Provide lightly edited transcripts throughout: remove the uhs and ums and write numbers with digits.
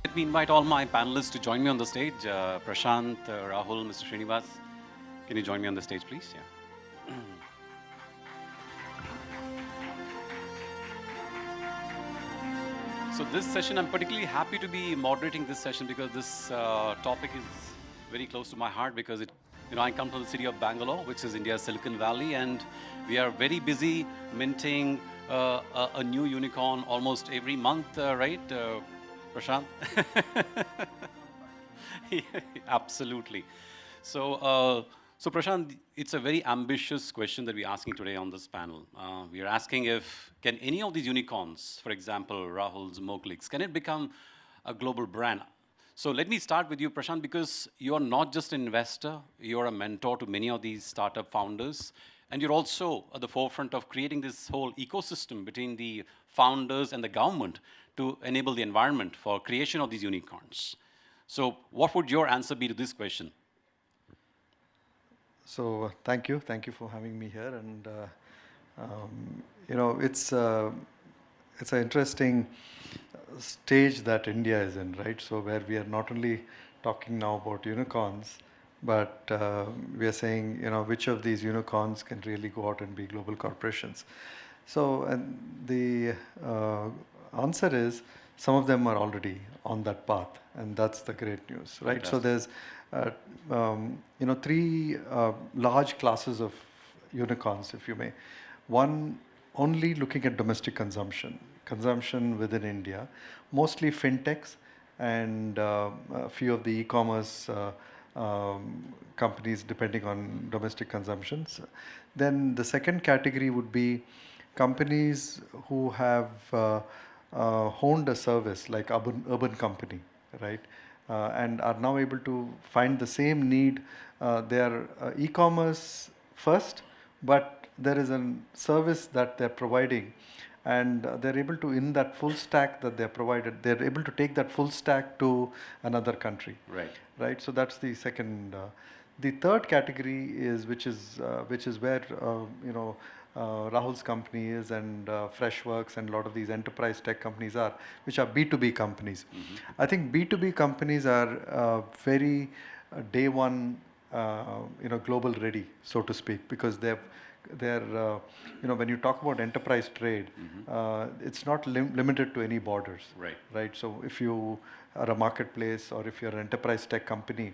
Let me invite all my panelists to join me on the stage. Prashanth, Rahul, Mr. Srinivas, can you join me on the stage, please? Yeah. So this session, I'm particularly happy to be moderating this session because this topic is very close to my heart because I come from the city of Bangalore, which is India's Silicon Valley, and we are very busy minting a new unicorn almost every month, right, Prashant? Yeah, absolutely. So Prashant, it's a very ambitious question that we're asking today on this panel. We are asking if, can any of these unicorns, for example, Rahul's Moglix, can it become a global brand? So let me start with you, Prashant, because you're not just an investor, you're a mentor to many of these startup founders, and you're also at the forefront of creating this whole ecosystem between the founders and the government to enable the environment for creation of these unicorns. So what would your answer be to this question? So thank you for having me here, and it's an interesting stage that India is in, right? So where we are not only talking now about unicorns, but we are saying which of these unicorns can really go out and be global corporations. So and the answer is some of them are already on that path, and that's the great news, right? Fantastic. So there's three large classes of unicorns, if you may. One, only looking at domestic consumption within India, mostly fintechs and a few of the e-commerce companies depending on domestic consumptions. Then the second category would be companies who have honed a service like urban company, right? And are now able to find the same need. They are e-commerce first, but there is a service that they're providing, and they're able to, in that full stack that they're provided, they're able to take that full stack to another country. Right. Right. So that's the second. The third category is which is where Rahul's company is, and Freshworks and a lot of these enterprise tech companies are, which are B2B companies. I think B2B companies are very day one, global ready, so to speak, because they're when you talk about enterprise trade, it's not limited to any borders. Right. So if you are a marketplace or if you're an enterprise tech company,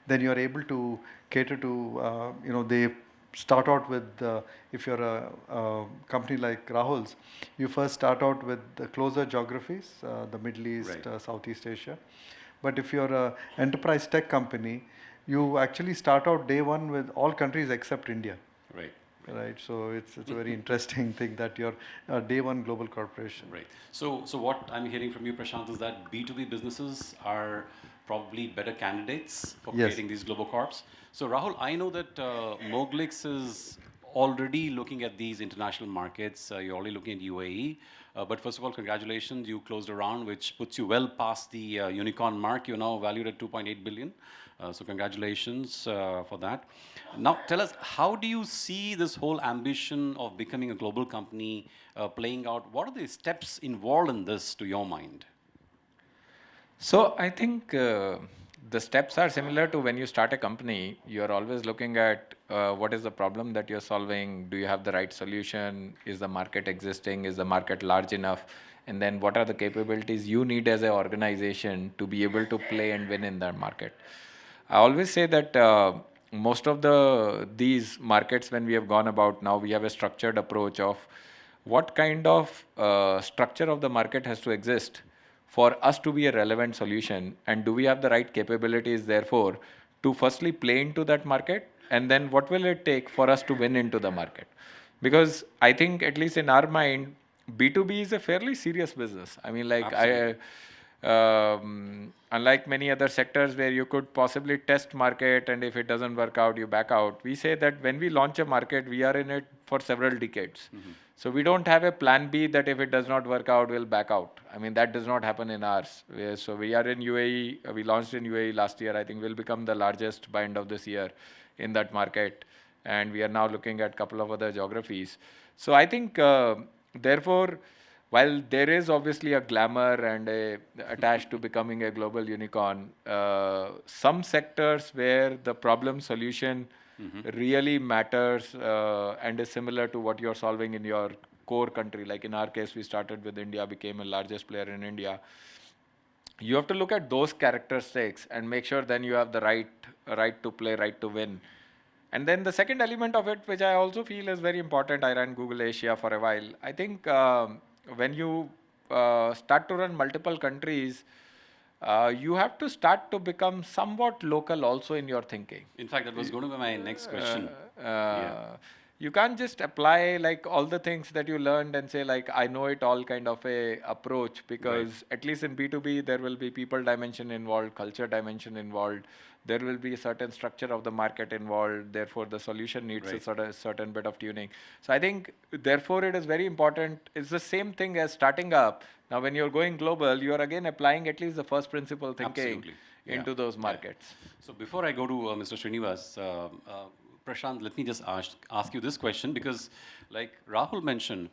then you're able to cater to, they start out with, if you're a company like Rahul's, you first start out with the closer geographies, the Middle East, Southeast Asia. But if you're an enterprise tech company, you actually start out day one with all countries except India. Right. So it's a very interesting thing that you're a day one global corporation. Right. So what I'm hearing from you, Prashant, is that B2B businesses are probably better candidates for creating these Globocorps. So Rahul, I know that Moglix is already looking at these international markets. You're already looking at UAE. But first of all, congratulations. You closed a round, which puts you well past the unicorn mark. You're now valued at 2.8 billion. So congratulations for that. Now tell us, how do you see this whole ambition of becoming a global company playing out? What are the steps involved in this to your mind? So I think the steps are similar to when you start a company. You're always looking at what is the problem that you're solving. Do you have the right solution? Is the market existing? Is the market large enough? And then what are the capabilities you need as an organization to be able to play and win in that market? I always say that most of these markets, when we have gone about now, we have a structured approach of what kind of structure of the market has to exist for us to be a relevant solution, and do we have the right capabilities, therefore, to firstly play into that market, and then what will it take for us to win into the market? Because I think, at least in our mind, B2B is a fairly serious business. I mean, like, unlike many other sectors where you could possibly test market, and if it doesn't work out, you back out. We say that when we launch a market, we are in it for several decades. So we don't have a plan B that if it does not work out, we'll back out. I mean, that does not happen in ours. So we are in UAE. We launched in UAE last year. I think we'll become the largest by end of this year in that market. And we are now looking at a couple of other geographies. So I think, therefore, while there is obviously a glamour and attached to becoming a global unicorn, some sectors where the problem solution really matters and is similar to what you're solving in your core country. Like in our case, we started with India, became a largest player in India. You have to look at those characteristics and make sure then you have the right to play, right to win. And then the second element of it, which I also feel is very important, I ran Google Asia for a while. I think when you start to run multiple countries, you have to start to become somewhat local also in your thinking. In fact, that was going to be my next question. You can't just apply like all the things that you learned and say like I know it all kind of a approach, because at least in B2B there will be people dimension involved, culture dimension involved, there will be a certain structure of the market involved, therefore the solution needs a certain bit of tuning. So I think therefore it is very important. It's the same thing as starting up. Now when you're going global, you are again applying at least the first principle thinking into those markets. So before I go to Mr. Srinivas, Prashanth, let me just ask you this question, because like Rahul mentioned,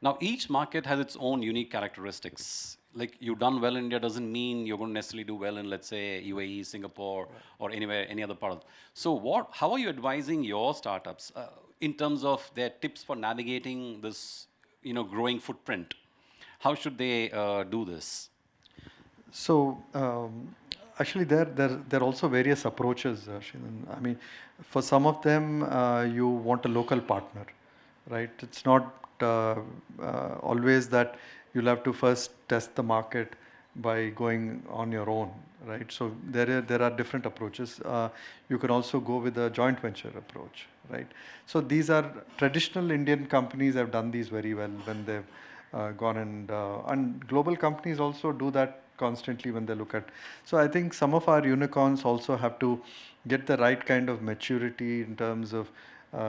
now each market has its own unique characteristics. Like you've done well in India doesn't mean you're going to necessarily do well in, let's say, UAE, Singapore, or anywhere, any other part of. So how are you advising your startups in terms of their tips for navigating this, growing footprint? How should they do this? So actually, there are also various approaches. I mean, for some of them, you want a local partner, right? It's not always that you'll have to first test the market by going on your own, right? So there are different approaches. You can also go with a joint venture approach, right? So these are traditional Indian companies have done these very well when they've gone, and global companies also do that constantly when they look at. So I think some of our unicorns also have to get the right kind of maturity in terms of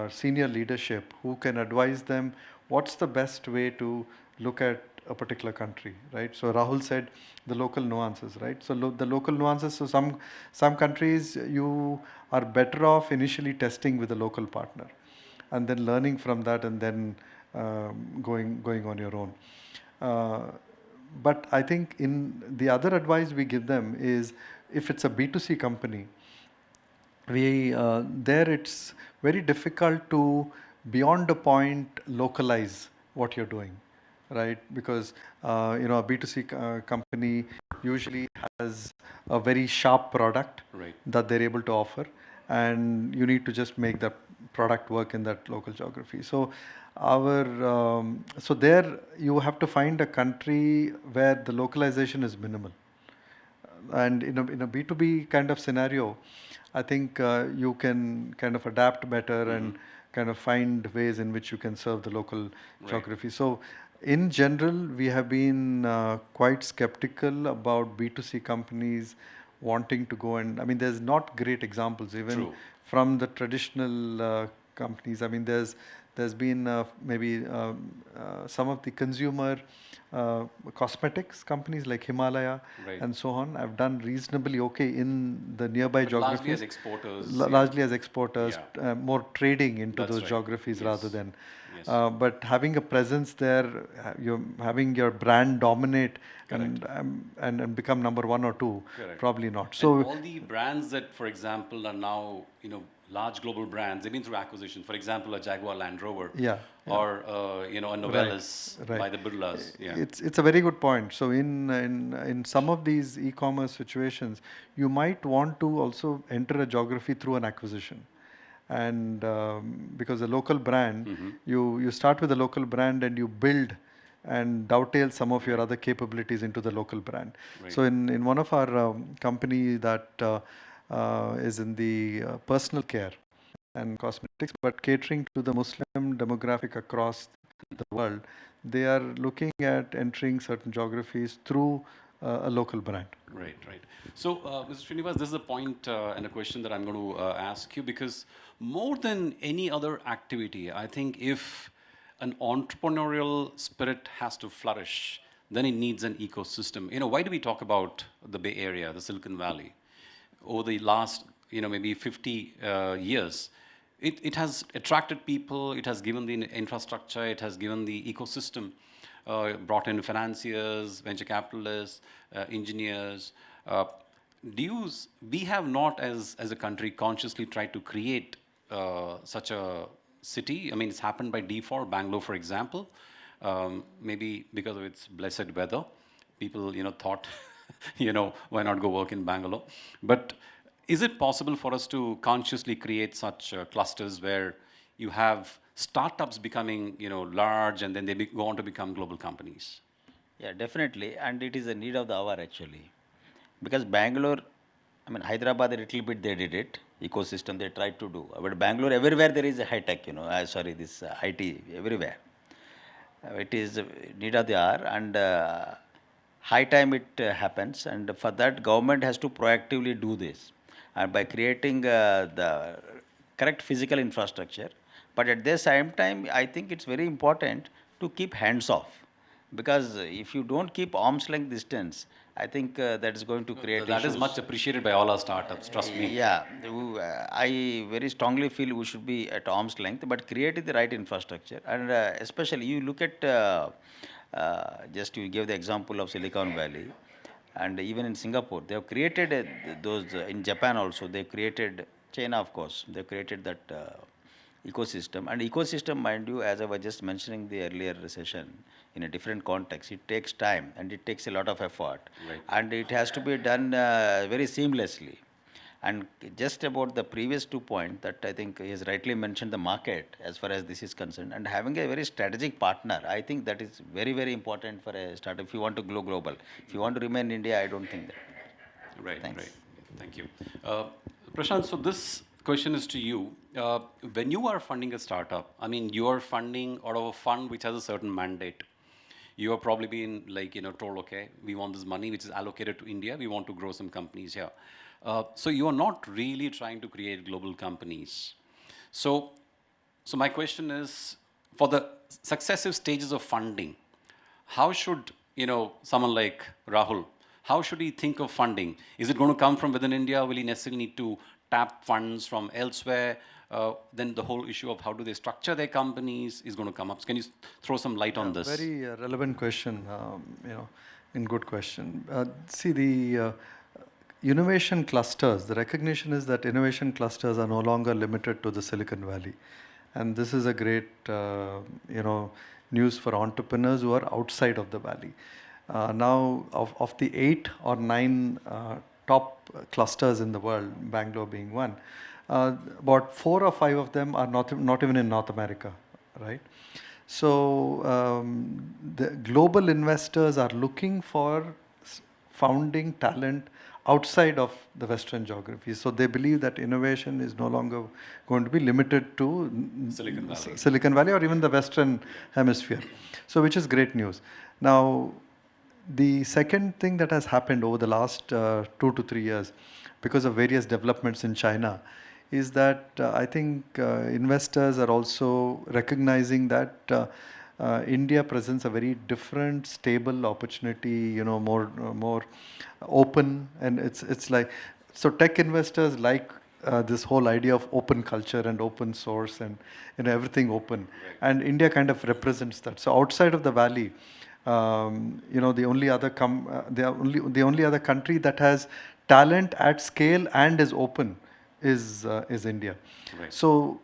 senior leadership who can advise them what's the best way to look at a particular country, right? So Rahul said the local nuances, right? So the local nuances, so some countries you are better off initially testing with a local partner and then learning from that and then going on your own. But I think in the other advice we give them is, if it's a B2C company, there it's very difficult to beyond a point localize what you're doing, right? Because a B2C company usually has a very sharp product that they're able to offer, and you need to just make that product work in that local geography. So so there you have to find a country where the localization is minimal. And in a B2B kind of scenario, I think you can kind of adapt better and kind of find ways in which you can serve the local geography. So in general, we have been quite skeptical about B2C companies wanting to go, and I mean, there's not great examples even from the traditional companies. I mean, there's been maybe some of the consumer cosmetics companies like Himalaya and so on have done reasonably okay in the nearby geographies. Largely as exporters. Largely as exporters, more trading into those geographies rather than. But having a presence there, you're having your brand dominate and become number one or two, probably not. So and all the brands that, for example, are now large global brands, they've been through acquisition. For example, a Jaguar Land Rover, or a Novelis by the Birlas. It's a very good point. So in some of these e-commerce situations, you might want to also enter a geography through an acquisition. And because a local brand, you start with a local brand and you build and dovetail some of your other capabilities into the local brand. So in one of our company that is in the personal care and cosmetics, but catering to the Muslim demographic across the world, they are looking at entering certain geographies through a local brand. Right. So, Mr. Srinivas, this is a point and a question that I'm going to ask you, because more than any other activity, I think if an entrepreneurial spirit has to flourish, then it needs an ecosystem. Why do we talk about the Bay Area, the Silicon Valley? Over the last, maybe 50 years, it has attracted people, it has given the infrastructure, it has given the ecosystem. brought in financiers, venture capitalists, engineers. We have not as a country consciously tried to create such a city? I mean, it's happened by default. Bangalore, for example, maybe because of its blessed weather, people, thought, why not go work in Bangalore? But is it possible for us to consciously create such clusters where you have startups becoming, large, and then they go on to become global companies? Yeah, definitely, and it is a need of the hour actually, because Bangalore, I mean Hyderabad a little bit they did it, ecosystem they tried to do, but Bangalore everywhere there is a high tech, sorry, this IT everywhere. It is need of the hour, and high time it happens, and for that government has to proactively do this, and by creating the correct physical infrastructure. But at the same time, I think it's very important to keep hands off, because if you don't keep arm's length distance, I think that is going to create That is issues. much appreciated by all our startups, trust me. Yeah, I very strongly feel we should be at arm's length, but create the right infrastructure. And especially you look at, just you gave the example of Silicon Valley, and even in Singapore, they have created those, in Japan also, they created, China of course, they created that ecosystem. And ecosystem, mind you, as I was just mentioning the earlier session, in a different context, it takes time and it takes a lot of effort, Right. and it has to be done very seamlessly. And just about the previous 2 points that I think he has rightly mentioned the market as far as this is concerned, and having a very strategic partner, I think that is very, very important for a startup if you want to go global. If you want to remain in India, I don't think that. Right, Thanks. right. Thank you. Prashanth, so this question is to you. When you are funding a startup, I mean, you are funding out of a fund which has a certain mandate. You have probably been told, okay, we want this money which is allocated to India. We want to grow some companies here. So you are not really trying to create global companies. So my question is, for the successive stages of funding, how should someone like Rahul, how should he think of funding? Is it going to come from within India? Will he necessarily need to tap funds from elsewhere? Then the whole issue of how do they structure their companies is going to come up. So can you throw some light on this? Very relevant question, and good question. See, the innovation clusters, the recognition is that innovation clusters are no longer limited to the Silicon Valley. And this is a great, news for entrepreneurs who are outside of the valley. Now, of the 8 or 9 top clusters in the world, Bangalore being one, about 4 or 5 of them are not even in North America, right? So the global investors are looking for founding talent outside of the Western geography. So they believe that innovation is no longer going to be limited to Silicon Valley or even the Western hemisphere. So which is great news. Now, the second thing that has happened over the last 2 to 3 years, because of various developments in China, is that I think investors are also recognizing that India presents a very different, stable opportunity, more open, and it's like, so tech investors like this whole idea of open culture and open source and everything open, and India kind of represents that. So outside of the valley, the only other country that has talent at scale and is open is India. Right. So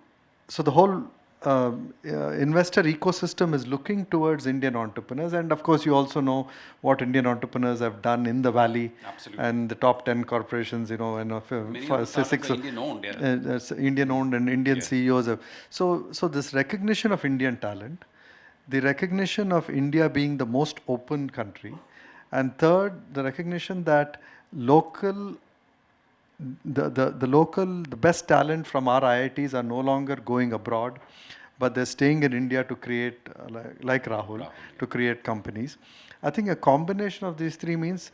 the whole investor ecosystem is looking towards Indian entrepreneurs, and of course you also know what Indian entrepreneurs have done in the valley. Absolutely. And the top 10 corporations, Many of the startups are Indian-owned, yeah. Indian-owned and Indian Yeah. CEOs have. So this recognition of Indian talent, the recognition of India being the most open country, and third, the recognition that the best talent from our IITs are no longer going abroad, but they're staying in India to create, like Rahul, to create companies. I think a combination of these three means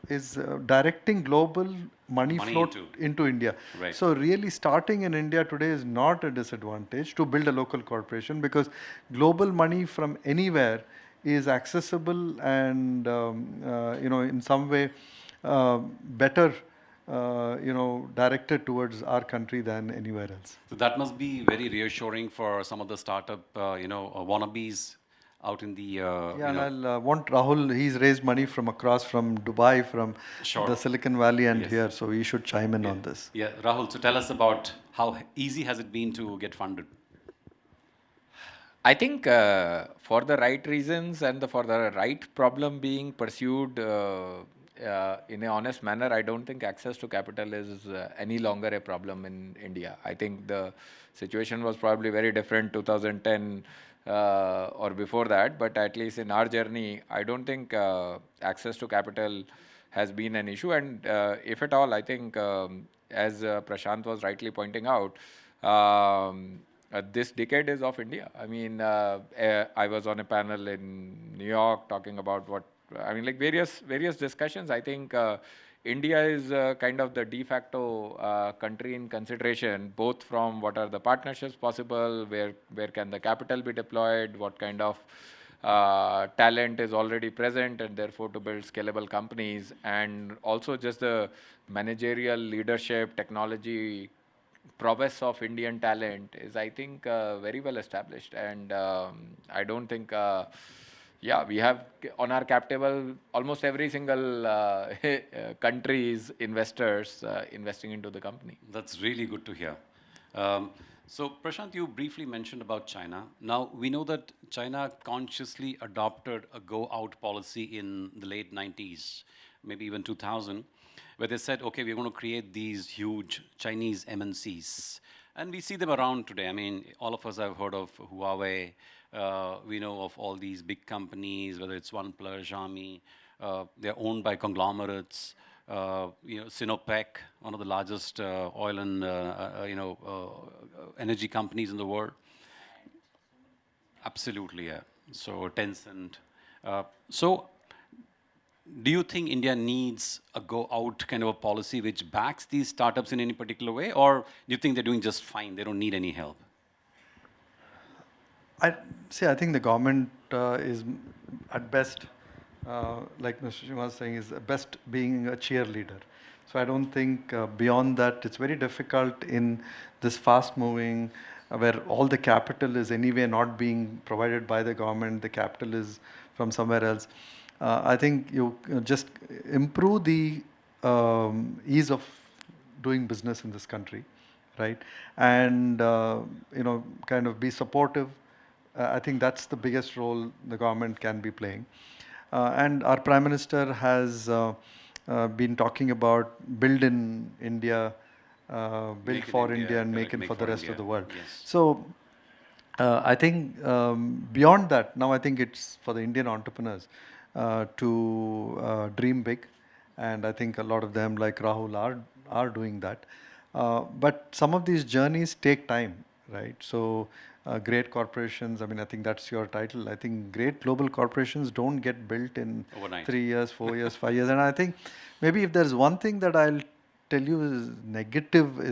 is directing global money flow into India. Right. So really starting in India today is not a disadvantage to build a local corporation, because global money from anywhere is accessible and in some way better directed towards our country than anywhere else. So that must be very reassuring for some of the startup, wannabes out in the, Yeah, and I'll want Rahul. He's raised money from across from Dubai, from the Silicon Valley, and here, so he should chime in on this. Yeah, Rahul. So tell us about how easy has it been to get funded? I think for the right reasons and for the right problem being pursued in an honest manner, I don't think access to capital is any longer a problem in India. I think the situation was probably very different 2010 or before that, but at least in our journey, I don't think access to capital has been an issue. And if at all, I think as Prashanth was rightly pointing out, this decade is of India. I mean, I was on a panel in New York talking about like various discussions. I think India is kind of the de facto country in consideration, both from what are the partnerships possible, where can the capital be deployed, what kind of talent is already present, and therefore to build scalable companies, and also just the managerial leadership, technology prowess of Indian talent is, I think, very well established. And I don't think, we have on our cap table almost every single country's investors investing into the company. That's really good to hear. So Prashanth, you briefly mentioned about China. Now, we know that China consciously adopted a go-out policy in the late 90s, maybe even 2000, where they said, okay, we're going to create these huge Chinese MNCs. And we see them around today. I mean, all of us have heard of Huawei. We know of all these big companies, whether it's OnePlus, Xiaomi. They're owned by conglomerates. Sinopec, one of the largest oil and energy companies in the world. Absolutely, yeah. So Tencent. Do you think India needs a go-out kind of a policy which backs these startups in any particular way, or do you think they're doing just fine? They don't need any help? I think the government is at best, like Mr. Srinivas was saying, is at best being a cheerleader. So I don't think beyond that, it's very difficult in this fast-moving, where all the capital is anyway not being provided by the government, the capital is from somewhere else. I think you just improve the ease of doing business in this country, right? And kind of be supportive. I think that's the biggest role the government can be playing. And our Prime Minister has been talking about build in India, build for India, and make it for the rest of the world. Yes. So I think beyond that, now I think it's for the Indian entrepreneurs to dream big, and I think a lot of them, like Rahul, are doing that. But some of these journeys take time, right? So great corporations, I mean, I think that's your title. I think great global corporations don't get built in overnight. 3 years, 4 years, 5 years. And I think maybe if there's one thing that I'll tell you is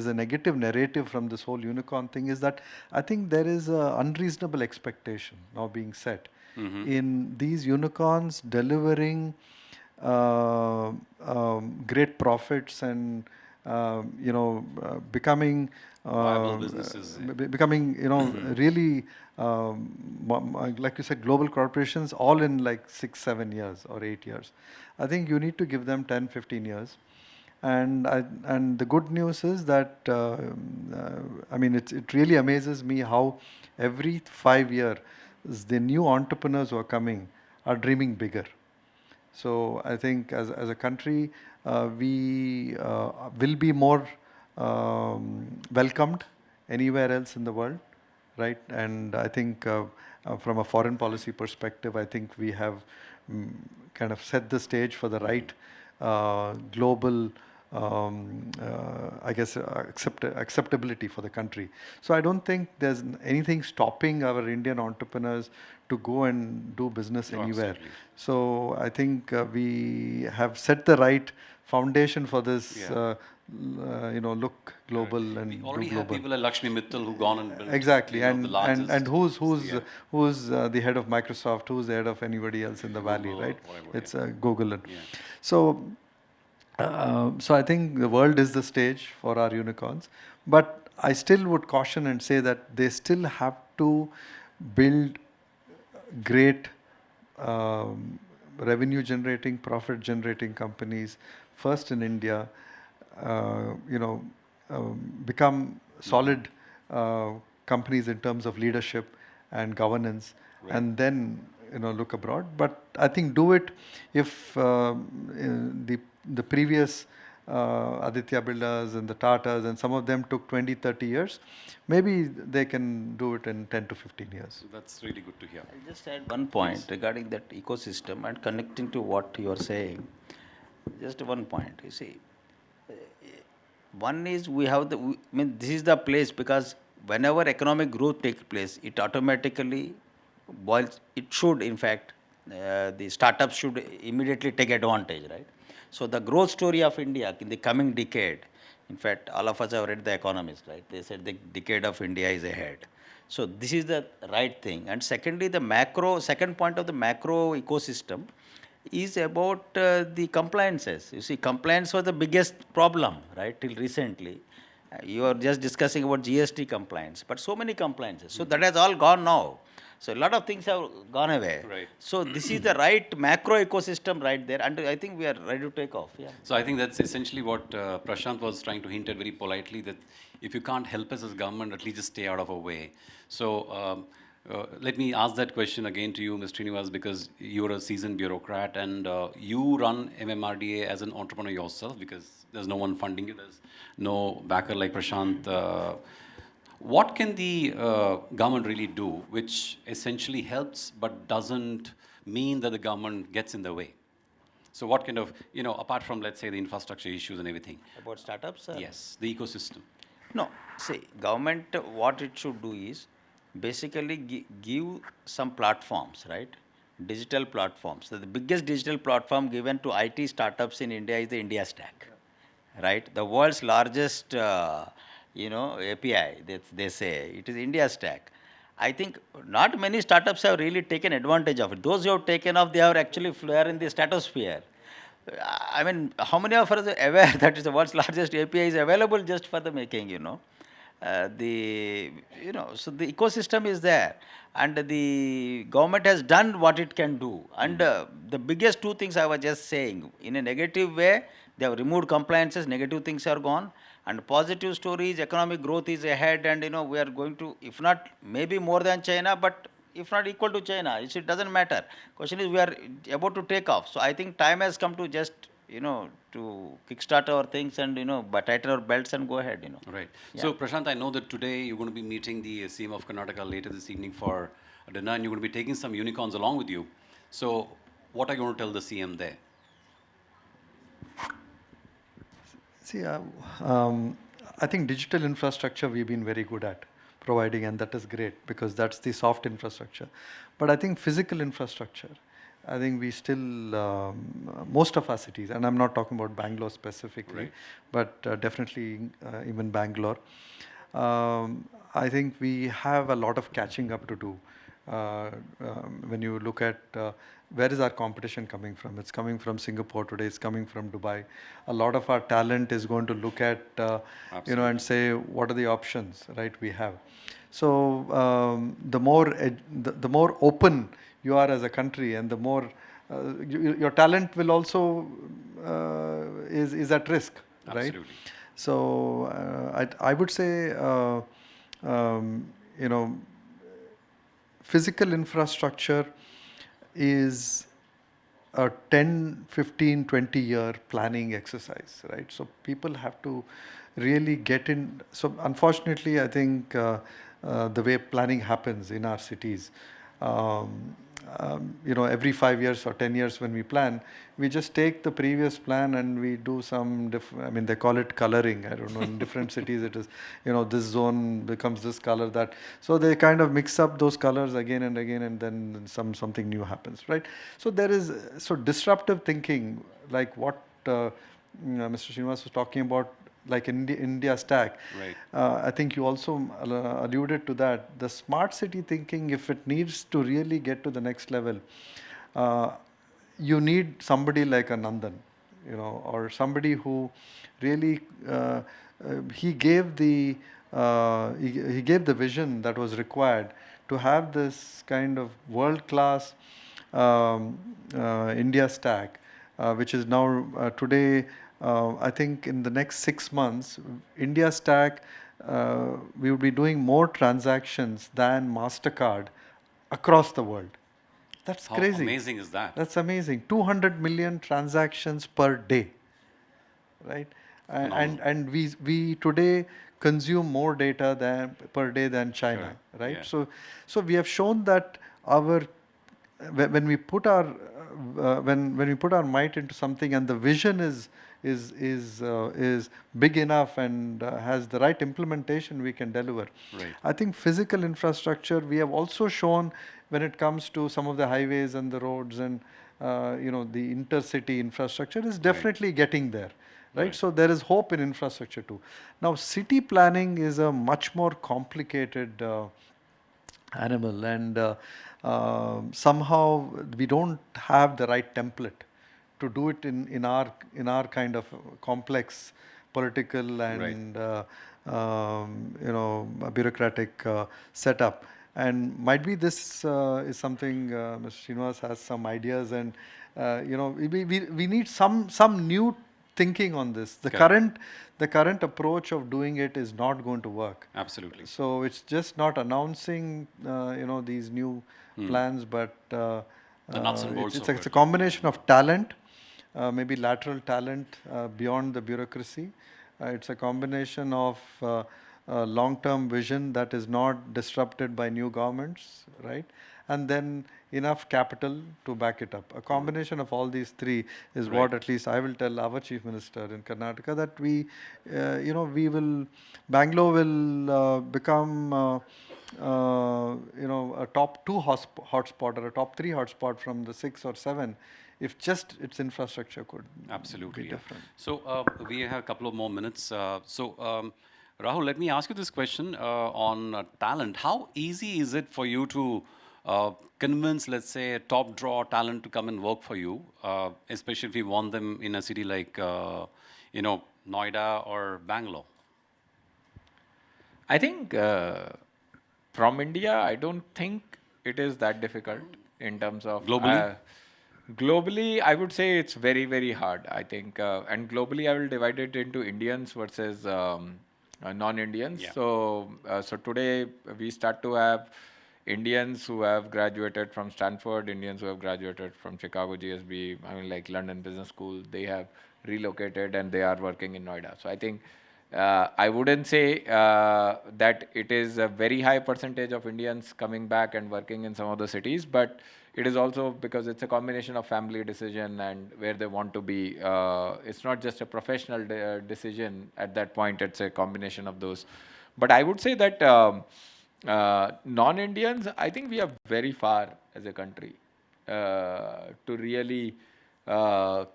a negative narrative from this whole unicorn thing, is that I think there is an unreasonable expectation now being set in these unicorns delivering great profits and becoming viable businesses, becoming really like you said, global corporations all in like 6-7 years or 8 years. I think you need to give them 10-15 years. And the good news is that I mean, it really amazes me how every 5 years the new entrepreneurs who are coming are dreaming bigger. So I think as a country we will be more welcomed anywhere else in the world, right? And I think from a foreign policy perspective, I think we have kind of set the stage for the right global I guess acceptability for the country. So I don't think there's anything stopping our Indian entrepreneurs to go and do business anywhere. Absolutely. So I think we have set the right foundation for this look global and we already do have global. people like Lakshmi Mittal who've gone and built Exactly, the and largest, who's the head of Microsoft, who's the head of anybody else in the valley, Google, right? whatever, It's Google. Yeah. So So I think the world is the stage for our unicorns, but I still would caution and say that they still have to build great revenue generating, profit generating companies first in India, you know, become solid companies in terms of leadership and governance, and then look abroad. But I think do it if the previous Aditya Birlas and the Tatas and some of them took 20, 30 years, maybe they can do it in 10 to 15 years. That's really good to hear. I'll just add one point regarding that ecosystem and connecting to what you are saying. Just one point. You see, one is we have the. I mean, this is the place because whenever economic growth takes place, it automatically boils. It should, in fact, the startups should immediately take advantage, right? So the growth story of India in the coming decade, in fact, all of us have read The Economist, right? They said the decade of India is ahead. So this is the right thing. And secondly, second point of the macro ecosystem is about the compliances. You see, compliance was the biggest problem, right, till recently. You are just discussing about GST compliance, but so many compliances. So that has all gone now. So a lot of things have gone away. Right. So this is the right macro ecosystem right there, and I think we are ready to take off. Yeah. So I think that's essentially what Prashanth was trying to hint at very politely, that if you can't help us as government, at least just stay out of our way. So let me ask that question again to you, Mr. Srinivas, because you're a seasoned bureaucrat and you run MMRDA as an entrepreneur yourself, because there's no one funding you, there's no backer like Prashanth. What can the government really do which essentially helps but doesn't mean that the government gets in the way? So what kind of, apart from, let's say, the infrastructure issues and everything? About startups? Yes, the ecosystem. No, see, government, what it should do is basically give some platforms, right? Digital platforms. So the biggest digital platform given to IT startups in India is the India Stack, right? The world's largest, API, they say, it is India Stack. I think not many startups have really taken advantage of it. Those who have taken off, they are actually flying in the stratosphere. I mean, how many of us are aware that is the world's largest API is available just for the making, so the ecosystem is there, and the government has done what it can do. And the biggest two things I was just saying, in a negative way, they have removed compliances, negative things are gone, and positive stories, economic growth is ahead, and we are going to, if not maybe more than China, but if not equal to China, it doesn't matter. Question is we are about to take off. So I think time has come to just to kickstart our things and but tighten our belts and go ahead. Right. Yeah. So Prashanth, I know that today you're going to be meeting the CM of Karnataka later this evening for dinner, and you're going to be taking some unicorns along with you. So what are you going to tell the CM there? See, I think digital infrastructure we've been very good at providing, and that is great because that's the soft infrastructure. But I think physical infrastructure, I think we still, most of our cities, and I'm not talking about Bangalore specifically, right, but definitely even Bangalore, I think we have a lot of catching up to do. When you look at where is our competition coming from? It's coming from Singapore today. It's coming from Dubai. A lot of our talent is going to look at, and say, what are the options, right? We have. So the more open you are as a country, and the more your talent will also is at risk, right? Absolutely. So I would say, physical infrastructure is a 10, 15, 20 year planning exercise, right? So people have to really get in. So unfortunately, I think the way planning happens in our cities, every 5 years or 10 years when we plan, we just take the previous plan and we do some, they call it coloring. I don't know, in different cities it is, this zone becomes this color, that. So they kind of mix up those colors again and again, and then something new happens, right? So there is, disruptive thinking, like what Mr. Srinivas was talking about, like India Stack. Right. I think you also alluded to that. The smart city thinking, if it needs to really get to the next level, you need somebody like a Nandan, or somebody who really he gave the he gave the vision that was required to have this kind of world-class India stack, which is now today. I think in the next 6 months, India stack we will be doing more transactions than Mastercard across the world. That's How crazy. amazing is that? That's amazing. 200 million transactions per day, right? And we today consume more data than per day than China, Correct. right? Yeah. So we have shown that our when we put our when we put our might into something and the vision is big enough and has the right implementation, we can deliver. Right. I think physical infrastructure we have also shown when it comes to some of the highways and the roads and the intercity infrastructure is definitely getting there. Right? So there is hope in infrastructure too. Now city planning is a much more complicated animal, and somehow we don't have the right template to do it in our kind of complex political and bureaucratic setup. And might be this is something Mr. Srinivas has some ideas, and we need some new thinking on this. The current approach of doing it is not going to work. Absolutely. So it's just not announcing these new plans, but the nuts and bolts it's a combination of talent, maybe lateral talent beyond the bureaucracy. It's a combination of long-term vision that is not disrupted by new governments, right? And then enough capital to back it up. A combination of all these three is what at least I will tell our Chief Minister in Karnataka, that Bangalore will become a top 2 hotspot or a top 3 hotspot from the 6 or 7 if just its infrastructure could absolutely be different. So we have a couple of more minutes. Rahul, let me ask you this question on talent. How easy is it for you to convince, let's say, a top draw talent to come and work for you, especially if you want them in a city like, Noida or Bangalore? I think from India, I don't think it is that difficult in terms of globally. Globally, I would say it's very, very hard. I think, and globally, I will divide it into Indians versus non-Indians. Yeah. So today we start to have Indians who have graduated from Stanford, Indians who have graduated from Chicago GSB, like London Business School. They have relocated and they are working in Noida. So I think I wouldn't say that it is a very high percentage of Indians coming back and working in some of the cities, but it is also because it's a combination of family decision and where they want to be. It's not just a professional decision at that point, it's a combination of those. But I would say that non-Indians, I think we are very far as a country to really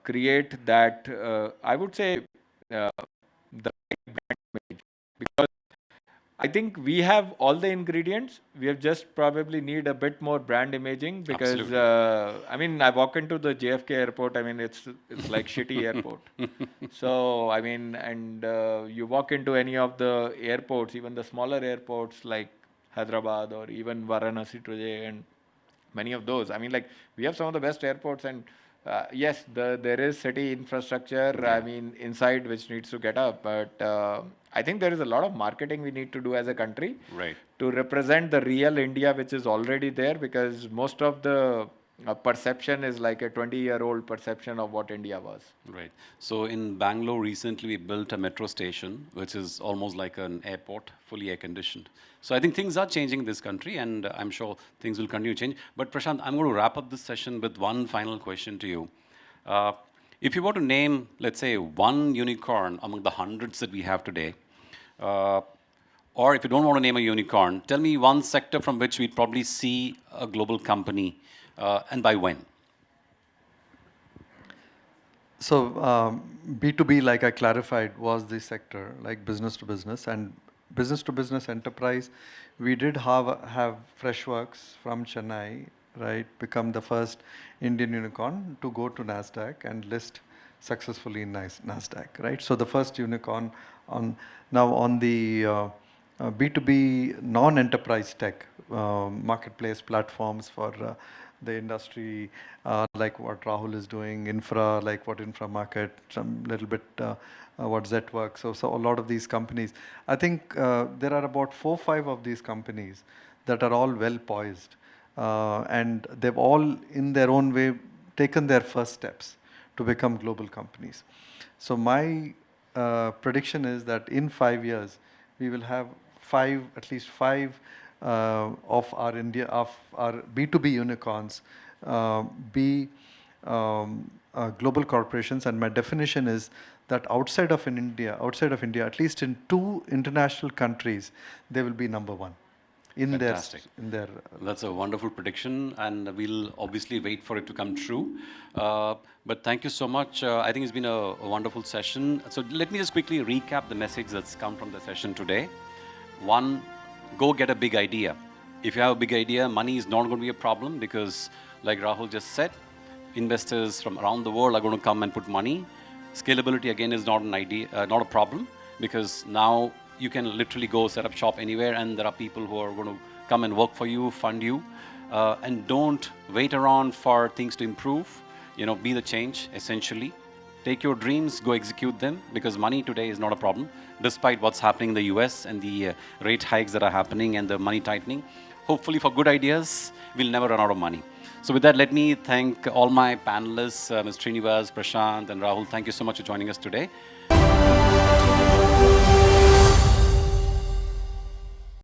create that, I would say, the brand image, because I think we have all the ingredients. We have just probably need a bit more brand imaging, because I walk into the JFK airport. It's like shitty airport. So and you walk into any of the airports, even the smaller airports like Hyderabad or even Varanasi today, and many of those. We have some of the best airports, and yes, there is city infrastructure, inside, which needs to get up. But I think there is a lot of marketing we need to do as a country to represent the real India, which is already there, because most of the perception is like a 20-year-old perception of what India was. Right. So in Bangalore recently we built a metro station, which is almost like an airport, fully air conditioned. So I think things are changing in this country, and I'm sure things will continue to change. But Prashanth, I'm going to wrap up this session with one final question to you. If you were to name, let's say, one unicorn among the hundreds that we have today, or if you don't want to name a unicorn, tell me one sector from which we'd probably see a global company, and by when? So B2B, like I clarified, was the sector, like business to business, and business to business enterprise. We did have Freshworks from Chennai, right, become the first Indian unicorn to go to NASDAQ and list successfully in NASDAQ, right? So the first unicorn on the B2B non-enterprise tech marketplace platforms for the industry, like what Rahul is doing, infra, like what Infra Market, some little bit what Zetwork. So a lot of these companies. I think there are about 4-5 of these companies that are all well poised, and they've all, in their own way, taken their first steps to become global companies. So my prediction is that in 5 years, we will have at least five of our B2B unicorns be global corporations. And my definition is that outside of India, at least in 2 international countries, they will be number 1. Fantastic. That's a wonderful prediction, and we'll obviously wait for it to come true. But thank you so much. I think it's been a wonderful session. So let me just quickly recap the message that's come from the session today. 1, go get a big idea. If you have a big idea, money is not going to be a problem, because like Rahul just said, investors from around the world are going to come and put money. Scalability again is not a problem, because now you can literally go set up shop anywhere, and there are people who are going to come and work for you, fund you, and don't wait around for things to improve. Be the change, essentially. Take your dreams, go execute them, because money today is not a problem, despite what's happening in the US and the rate hikes that are happening and the money tightening. Hopefully for good ideas, we'll never run out of money. So with that, let me thank all my panelists, Ms. Srinivas, Prashanth, and Rahul. Thank you so much for joining us today.